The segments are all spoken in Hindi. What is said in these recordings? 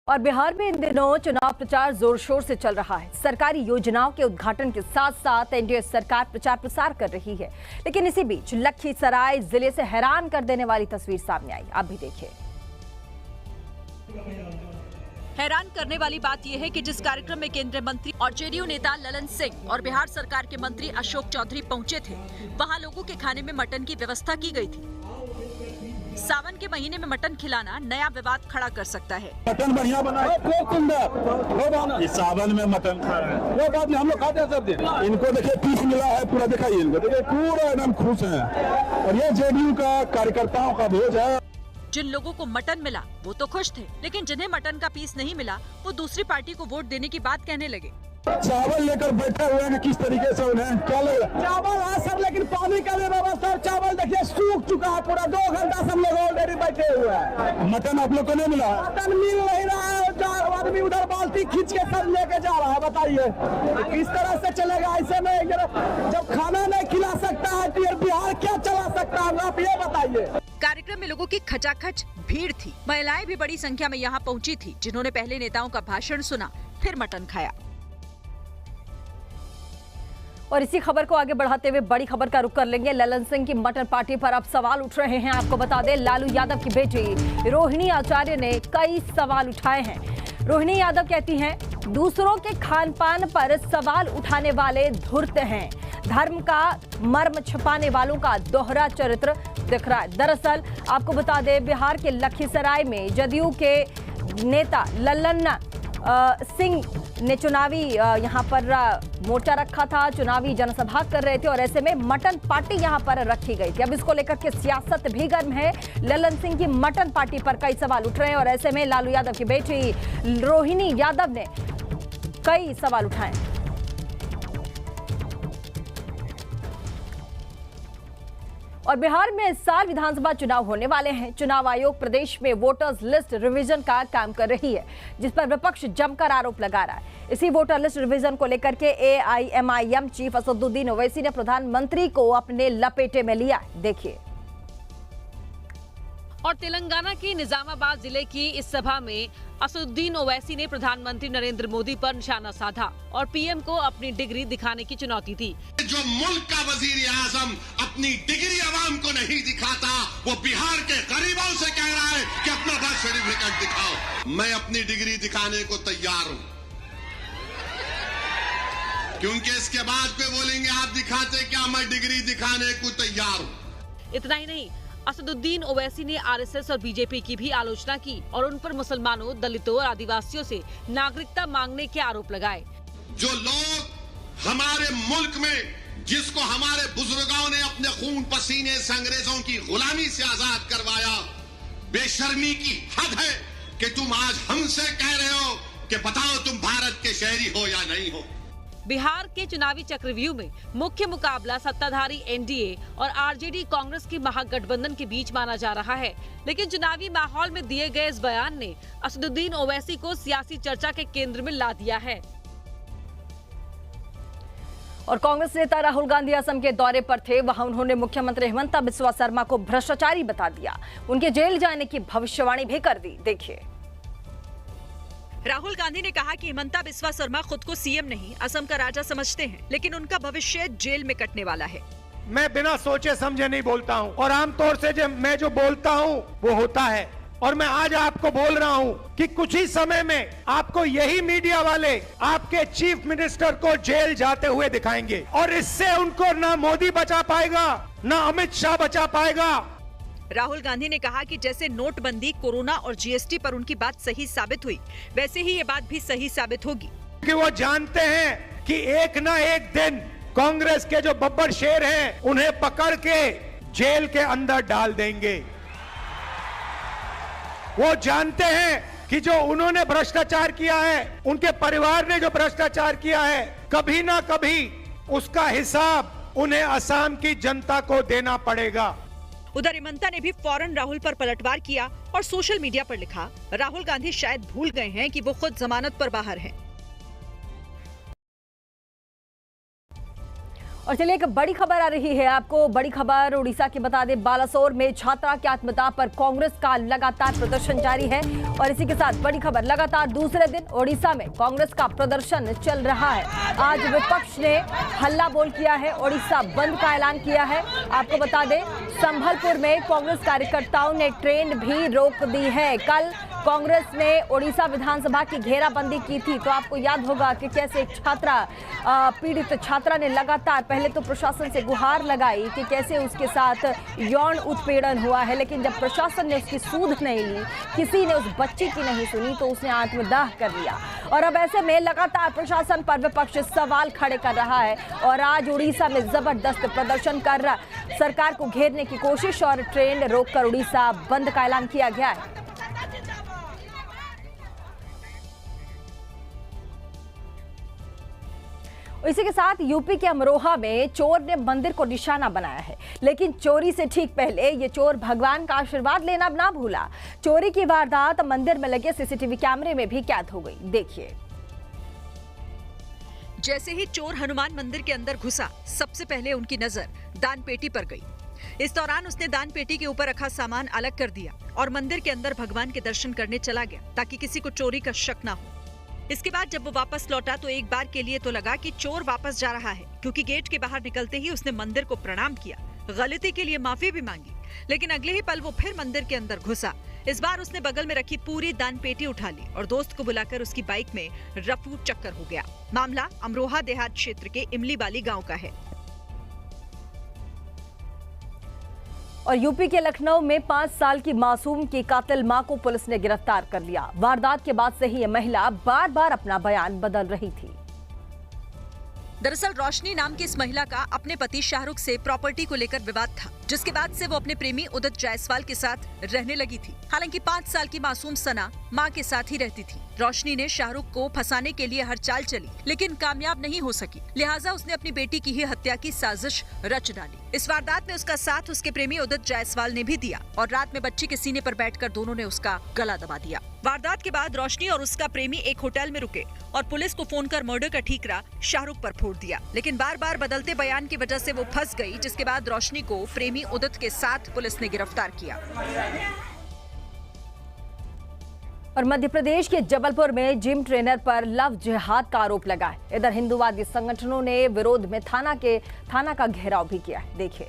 और बिहार में इन दिनों चुनाव प्रचार जोर शोर से चल रहा है। सरकारी योजनाओं के उद्घाटन के साथ साथ एनडीए सरकार प्रचार प्रसार कर रही है। लेकिन इसी बीच लखीसराय जिले से हैरान कर देने वाली तस्वीर सामने आई। आप भी देखिए। हैरान करने वाली बात यह है कि जिस कार्यक्रम में केंद्रीय मंत्री और जेडीयू नेता ललन सिंह और बिहार सरकार के मंत्री अशोक चौधरी पहुंचे थे, वहां लोगों के खाने में मटन की व्यवस्था की गई थी। सावन के महीने में मटन खिलाना नया विवाद खड़ा कर सकता है। मटन बढ़िया बना है, इस सावन में मटन खा रहे हैं, वो बात नहीं, हम लोग खाते हैं सब दिन। इनको देखिए पीस मिला है पूरा, दिखाइए इनको, देखिए पूरा एकदम खुश हैं। और ये जेडीयू का कार्यकर्ताओं का भोज है। जिन लोगों को मटन मिला वो तो खुश थे, लेकिन जिन्हें मटन का पीस नहीं मिला वो दूसरी पार्टी को वोट देने की बात कहने लगे। चावल लेकर बैठे हुए हैं, किस तरीके से उन्हें क्या लग रहा है? चावल है सर, लेकिन पानी का भी व्यवस्था। चावल देखिए सूख चुका है पूरा, 2 घंटा से हम लोग ऑलरेडी बैठे हुए हैं। मटन आप लोग को नहीं मिला है? मटन मिल नहीं रहा है। 4 आदमी उधर बाल्टी खींच के सब लेके जा रहा है। बताइए किस तरह से चलेगा? ऐसे में जब खाना नहीं खिला सकता है तो बिहार क्या चला सकता है? आप ये बताइए। कार्यक्रम में लोगों की खचाखच भीड़ थी। महिलाएं भी बड़ी संख्या में यहाँ पहुँची थी, जिन्होंने पहले नेताओं का भाषण सुना, फिर मटन खाया। और इसी खबर को आगे बढ़ाते हुए बड़ी खबर का रुख कर लेंगे। ललन सिंह की मटन पार्टी पर अब सवाल उठ रहे हैं। आपको बता दें, लालू यादव की बेटी रोहिणी आचार्य ने कई सवाल उठाए हैं। रोहिणी यादव कहती हैं, दूसरों के खान पान पर सवाल उठाने वाले धूर्त हैं। धर्म का मर्म छिपाने वालों का दोहरा चरित्र दिख रहा है। दरअसल आपको बता दें, बिहार के लखीसराय में जदयू के नेता ललन सिंह ने चुनावी यहाँ पर मोर्चा रखा था, चुनावी जनसभा कर रहे थे और ऐसे में मटन पार्टी यहाँ पर रखी गई थी। अब इसको लेकर के सियासत भी गर्म है। ललन सिंह की मटन पार्टी पर कई सवाल उठ रहे हैं और ऐसे में लालू यादव की बेटी रोहिणी यादव ने कई सवाल उठाए। और बिहार में इस साल विधानसभा चुनाव होने वाले हैं। चुनाव आयोग प्रदेश में वोटर्स लिस्ट रिवीजन का काम कर रही है, जिस पर विपक्ष जमकर आरोप लगा रहा है। इसी वोटर लिस्ट रिवीजन को लेकर के एआईएमआईएम चीफ असदुद्दीन ओवैसी ने प्रधानमंत्री को अपने लपेटे में लिया। देखिए। और तेलंगाना के निजामाबाद जिले की इस सभा में असदुद्दीन ओवैसी ने प्रधानमंत्री नरेंद्र मोदी पर निशाना साधा और पीएम को अपनी डिग्री दिखाने की चुनौती दी। जो मुल्क का वजीर आजम अपनी डिग्री आवाम को नहीं दिखाता, वो बिहार के गरीबों से कह रहा है कि अपना बर्थ सर्टिफिकेट दिखाओ। मैं अपनी डिग्री दिखाने को तैयार हूँ, क्योंकि इसके बाद पे बोलेंगे आप दिखाते क्या? मैं डिग्री दिखाने को तैयार हूँ। इतना ही नहीं, असदुद्दीन ओवैसी ने आरएसएस और बीजेपी की भी आलोचना की और उन पर मुसलमानों, दलितों और आदिवासियों से नागरिकता मांगने के आरोप लगाए। जो लोग हमारे मुल्क में, जिसको हमारे बुजुर्गों ने अपने खून पसीने से अंग्रेजों की गुलामी से आजाद करवाया, बेशर्मी की हद है कि तुम आज हमसे कह रहे हो कि बताओ तुम भारत के शहरी हो या नहीं हो। बिहार के चुनावी चक्रव्यूह में मुख्य मुकाबला सत्ताधारी एनडीए और आरजेडी कांग्रेस के महागठबंधन के बीच माना जा रहा है। लेकिन चुनावी माहौल में दिए गए इस बयान ने असदुद्दीन ओवैसी को सियासी चर्चा के केंद्र में ला दिया है। और कांग्रेस नेता राहुल गांधी असम के दौरे पर थे। वहां उन्होंने मुख्यमंत्री हेमंत बिस्वा शर्मा को भ्रष्टाचारी बता दिया। उनके जेल जाने की भविष्यवाणी भी कर दी। देखिए। राहुल गांधी ने कहा कि हेमंता बिस्वा शर्मा खुद को सीएम नहीं, असम का राजा समझते हैं, लेकिन उनका भविष्य जेल में कटने वाला है। मैं बिना सोचे समझे नहीं बोलता हूं और आमतौर से मैं जो बोलता हूं वो होता है। और मैं आज आपको बोल रहा हूं कि कुछ ही समय में आपको यही मीडिया वाले आपके चीफ मिनिस्टर को जेल जाते हुए दिखाएंगे और इससे उनको ना मोदी बचा पाएगा, ना अमित शाह बचा पाएगा। राहुल गांधी ने कहा कि जैसे नोटबंदी, कोरोना और जीएसटी पर उनकी बात सही साबित हुई, वैसे ही ये बात भी सही साबित होगी। कि वो जानते हैं कि एक ना एक दिन कांग्रेस के जो बब्बर शेर हैं, उन्हें पकड़ के जेल के अंदर डाल देंगे। वो जानते हैं कि जो उन्होंने भ्रष्टाचार किया है, उनके परिवार ने जो भ्रष्टाचार किया है, कभी ना कभी उसका हिसाब उन्हें असम की जनता को देना पड़ेगा। उधर हेमंता ने भी फौरन राहुल पर पलटवार किया और सोशल मीडिया पर लिखा, राहुल गांधी शायद भूल गए हैं कि वो खुद जमानत पर बाहर हैं। और चलिए एक बड़ी खबर आ रही है आपको। बड़ी खबर उड़ीसा की बता दें, बालासोर में छात्रा की आत्महत्या पर कांग्रेस का लगातार प्रदर्शन जारी है। और इसी के साथ बड़ी खबर, लगातार दूसरे दिन उड़ीसा में कांग्रेस का प्रदर्शन चल रहा है। आज विपक्ष ने हल्ला बोल किया है, उड़ीसा बंद का ऐलान किया है। आपको बता दें, संभलपुर में कांग्रेस कार्यकर्ताओं ने ट्रेन भी रोक दी है। कल कांग्रेस ने उड़ीसा विधानसभा की घेराबंदी की थी, तो आपको याद होगा कि कैसे एक छात्रा, पीड़ित छात्रा ने लगातार पहले तो प्रशासन से गुहार लगाई कि कैसे उसके साथ यौन उत्पीड़न हुआ है, लेकिन जब प्रशासन ने उसकी सूध नहीं ली, किसी ने उस बच्ची की नहीं सुनी, तो उसने आत्मदाह कर लिया। और अब ऐसे में लगातार प्रशासन पर विपक्ष सवाल खड़े कर रहा है और आज उड़ीसा में जबरदस्त प्रदर्शन कर रहा, सरकार को घेरने की कोशिश और ट्रेन रोककर उड़ीसा बंद का ऐलान किया गया है। इसी के साथ यूपी के अमरोहा में चोर ने मंदिर को निशाना बनाया है, लेकिन चोरी से ठीक पहले ये चोर भगवान का आशीर्वाद लेना ना भूला। चोरी की वारदात मंदिर में लगे सीसीटीवी कैमरे में भी कैद हो गई। देखिए, जैसे ही चोर हनुमान मंदिर के अंदर घुसा, सबसे पहले उनकी नजर दान पेटी पर गई। इस दौरान उसने दान पेटी के ऊपर रखा सामान अलग कर दिया और मंदिर के अंदर भगवान के दर्शन करने चला गया ताकि किसी को चोरी का शक ना हो। इसके बाद जब वो वापस लौटा तो एक बार के लिए तो लगा कि चोर वापस जा रहा है, क्योंकि गेट के बाहर निकलते ही उसने मंदिर को प्रणाम किया, गलती के लिए माफी भी मांगी। लेकिन अगले ही पल वो फिर मंदिर के अंदर घुसा। इस बार उसने बगल में रखी पूरी दान पेटी उठा ली और दोस्त को बुलाकर उसकी बाइक में रफू चक्कर हो गया। मामला अमरोहा देहात क्षेत्र के इमलीबाली गाँव का है। और यूपी के लखनऊ में 5 साल की मासूम की कातिल मां को पुलिस ने गिरफ्तार कर लिया। वारदात के बाद से ही यह महिला बार बार अपना बयान बदल रही थी। दरअसल रोशनी नाम की इस महिला का अपने पति शाहरुख से प्रॉपर्टी को लेकर विवाद था, जिसके बाद से वो अपने प्रेमी उदित जायसवाल के साथ रहने लगी थी। हालांकि 5 साल की मासूम सना मां के साथ ही रहती थी। रोशनी ने शाहरुख को फंसाने के लिए हर चाल चली, लेकिन कामयाब नहीं हो सकी। लिहाजा उसने अपनी बेटी की ही हत्या की साजिश रच डाली। इस वारदात में उसका साथ उसके प्रेमी उदित जायसवाल ने भी दिया और रात में बच्ची के सीने पर बैठकर दोनों ने उसका गला दबा दिया। वारदात के बाद रोशनी और उसका प्रेमी एक होटल में रुके और पुलिस को फोन कर मर्डर का ठीकरा शाहरुख पर फोड़ दिया। लेकिन बार बार बदलते बयान की वजह से वो फंस गई, जिसके बाद रोशनी को प्रेमी उदित के साथ पुलिस ने गिरफ्तार किया। और मध्य प्रदेश के जबलपुर में जिम ट्रेनर पर लव जिहाद का आरोप लगा है। इधर हिंदूवादी संगठनों ने विरोध में थाना का घेराव भी किया है। देखिए,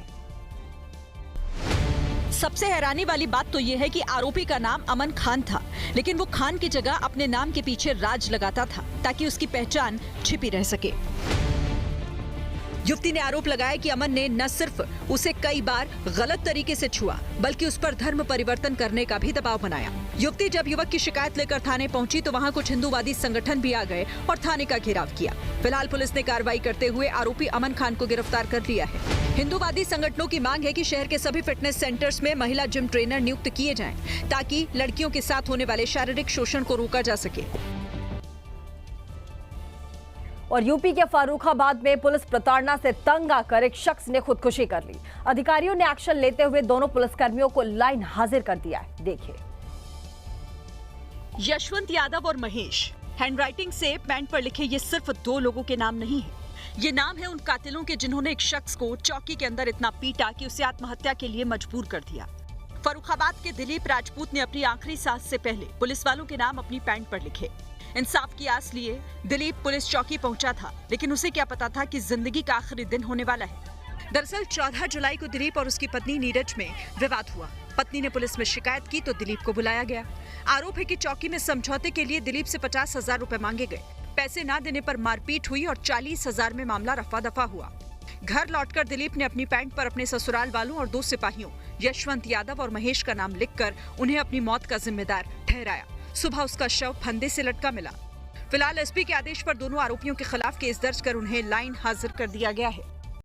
सबसे हैरानी वाली बात तो ये है कि आरोपी का नाम अमन खान था, लेकिन वो खान की जगह अपने नाम के पीछे राज लगाता था ताकि उसकी पहचान छिपी रह सके। युवती ने आरोप लगाया कि अमन ने न सिर्फ उसे कई बार गलत तरीके से छुआ, बल्कि उस पर धर्म परिवर्तन करने का भी दबाव बनाया। युवती जब युवक की शिकायत लेकर थाने पहुंची तो वहां कुछ हिंदूवादी संगठन भी आ गए और थाने का घेराव किया। फिलहाल पुलिस ने कार्रवाई करते हुए आरोपी अमन खान को गिरफ्तार कर लिया है। हिंदूवादी संगठनों की मांग है कि शहर के सभी फिटनेस सेंटर्स में महिला जिम ट्रेनर नियुक्त किए जाएं, ताकि लड़कियों के साथ होने वाले शारीरिक शोषण को रोका जा सके। और यूपी के फारुखाबाद में पुलिस प्रताड़ना से तंग आकर एक शख्स ने खुदकुशी कर ली। अधिकारियों ने एक्शन लेते हुए दोनों पुलिसकर्मियों को लाइन हाजिर कर दिया है। देखिए, यशवंत यादव और महेश। हैंडराइटिंग से पैंट पर लिखे ये सिर्फ 2 लोगों के नाम नहीं है, ये नाम है उन कातिलों के जिन्होंने एक शख्स को चौकी के अंदर इतना पीटा कि उसे आत्महत्या के लिए मजबूर कर दिया। फर्रुखाबाद के दिलीप राजपूत ने अपनी आखिरी सांस से पहले पुलिस वालों के नाम अपनी पैंट पर लिखे। इंसाफ की आस लिए दिलीप पुलिस चौकी पहुंचा था, लेकिन उसे क्या पता था कि जिंदगी का आखिरी दिन होने वाला है। दरअसल 14 जुलाई को दिलीप और उसकी पत्नी नीरज में विवाद हुआ। पत्नी ने पुलिस में शिकायत की तो दिलीप को बुलाया गया। आरोप है कि चौकी में समझौते के लिए दिलीप से 50,000 रुपए मांगे गए। पैसे न देने पर मारपीट हुई और 40,000 में मामला रफा दफा हुआ। घर लौटकर दिलीप ने अपनी पैंट पर अपने ससुराल वालों और 2 सिपाहियों यशवंत यादव और महेश का नाम लिखकर उन्हें अपनी मौत का जिम्मेदार ठहराया। सुबह उसका शव फंदे से लटका मिला। फिलहाल एसपी के आदेश पर दोनों आरोपियों के खिलाफ केस दर्ज कर उन्हें लाइन हाजिर कर दिया गया है।